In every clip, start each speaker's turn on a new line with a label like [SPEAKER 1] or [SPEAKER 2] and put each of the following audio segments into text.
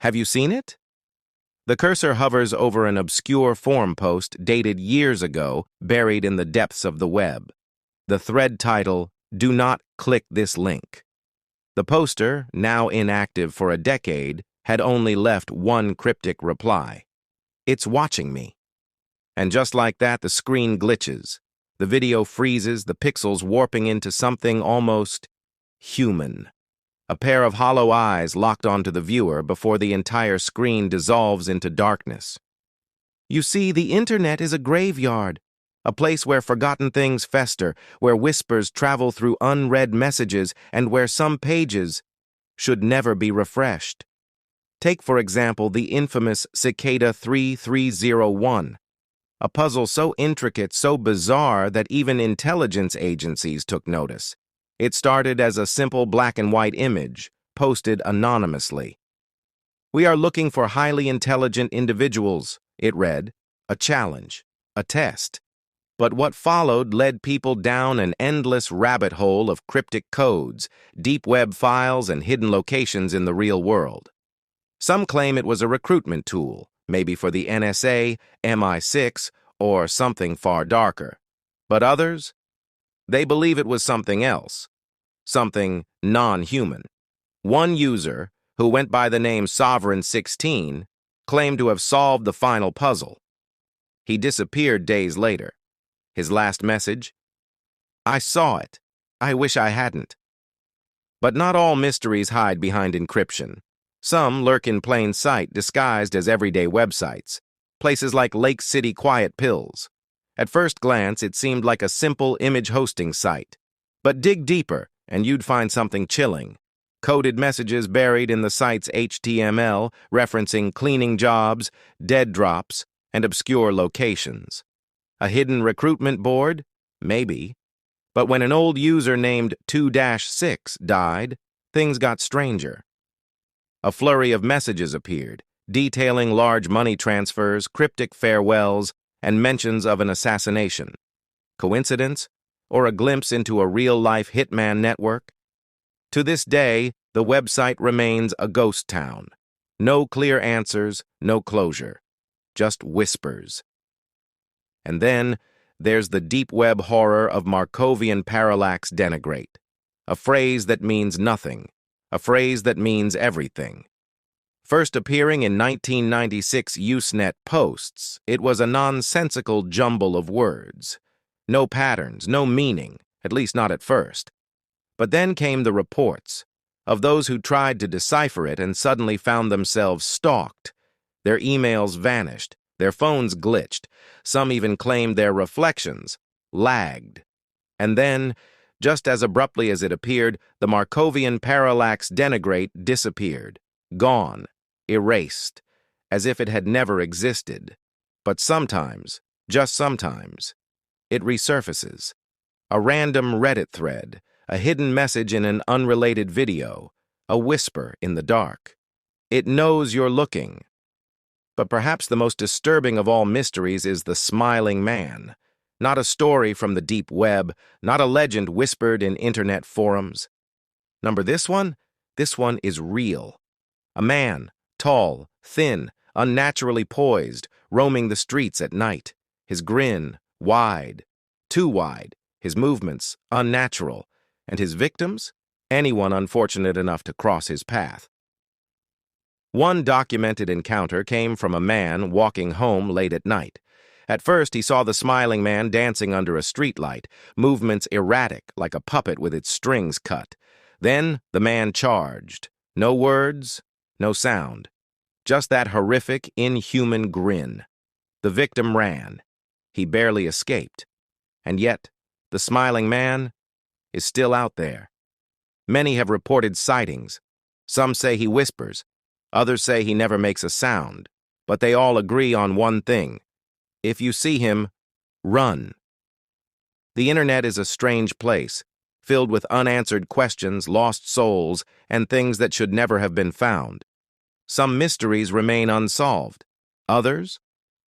[SPEAKER 1] Have you seen it? The cursor hovers over an obscure forum post dated years ago, buried in the depths of the web. The thread title, "Do not click this link." The poster, now inactive for a decade, had only left one cryptic reply. "It's watching me." And just like that, the screen glitches. The video freezes, the pixels warping into something almost human. A pair of hollow eyes locked onto the viewer before the entire screen dissolves into darkness. You see, the internet is a graveyard, a place where forgotten things fester, where whispers travel through unread messages, and where some pages should never be refreshed. Take, for example, the infamous Cicada 3301, a puzzle so intricate, so bizarre that even intelligence agencies took notice. It started as a simple black and white image, posted anonymously. "We are looking for highly intelligent individuals," it read, a challenge, a test. But what followed led people down an endless rabbit hole of cryptic codes, deep web files, and hidden locations in the real world. Some claim it was a recruitment tool, maybe for the NSA, MI6, or something far darker. But others? They believe it was something else. Something non-human. One user, who went by the name Sovereign16, claimed to have solved the final puzzle. He disappeared days later. His last message? "I saw it. I wish I hadn't." But not all mysteries hide behind encryption. Some lurk in plain sight, disguised as everyday websites. Places like Lake City Quiet Pills. At first glance, it seemed like a simple image hosting site. But dig deeper, and you'd find something chilling. Coded messages buried in the site's HTML, referencing cleaning jobs, dead drops, and obscure locations. A hidden recruitment board? Maybe. But when an old user named 2-6 died, things got stranger. A flurry of messages appeared, detailing large money transfers, cryptic farewells, and mentions of an assassination. Coincidence? Or a glimpse into a real-life hitman network? To this day, the website remains a ghost town. No clear answers, no closure. Just whispers. And then, there's the deep web horror of Markovian parallax denigrate. A phrase that means nothing. A phrase that means everything. First appearing in 1996 Usenet posts, it was a nonsensical jumble of words. No patterns, no meaning, at least not at first. But then came the reports of those who tried to decipher it and suddenly found themselves stalked. Their emails vanished, their phones glitched, some even claimed their reflections lagged. And then, just as abruptly as it appeared, the Markovian parallax denigrate disappeared, gone, erased, as if it had never existed. But sometimes, just sometimes, it resurfaces. A random Reddit thread, a hidden message in an unrelated video, a whisper in the dark. It knows you're looking. But perhaps the most disturbing of all mysteries is the smiling man. Not a story from the deep web, not a legend whispered in internet forums. This one is real. A man, tall, thin, unnaturally poised, roaming the streets at night. His grin, wide, too wide, his movements unnatural, and his victims? Anyone unfortunate enough to cross his path. One documented encounter came from a man walking home late at night. At first, he saw the smiling man dancing under a streetlight, movements erratic like a puppet with its strings cut. Then the man charged. No words, no sound. Just that horrific, inhuman grin. The victim ran. He barely escaped. And yet, the smiling man is still out there. Many have reported sightings. Some say he whispers. Others say he never makes a sound. But they all agree on one thing. If you see him, run. The internet is a strange place, filled with unanswered questions, lost souls, and things that should never have been found. Some mysteries remain unsolved. Others?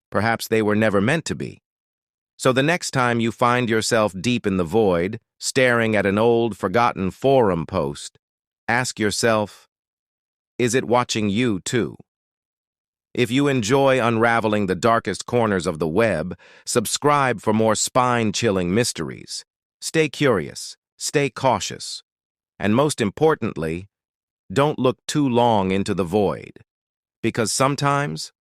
[SPEAKER 1] Perhaps they were never meant to be. So the next time you find yourself deep in the void, staring at an old, forgotten forum post, ask yourself, is it watching you too? If you enjoy unraveling the darkest corners of the web, subscribe for more spine-chilling mysteries. Stay curious, stay cautious, and most importantly, don't look too long into the void, because sometimes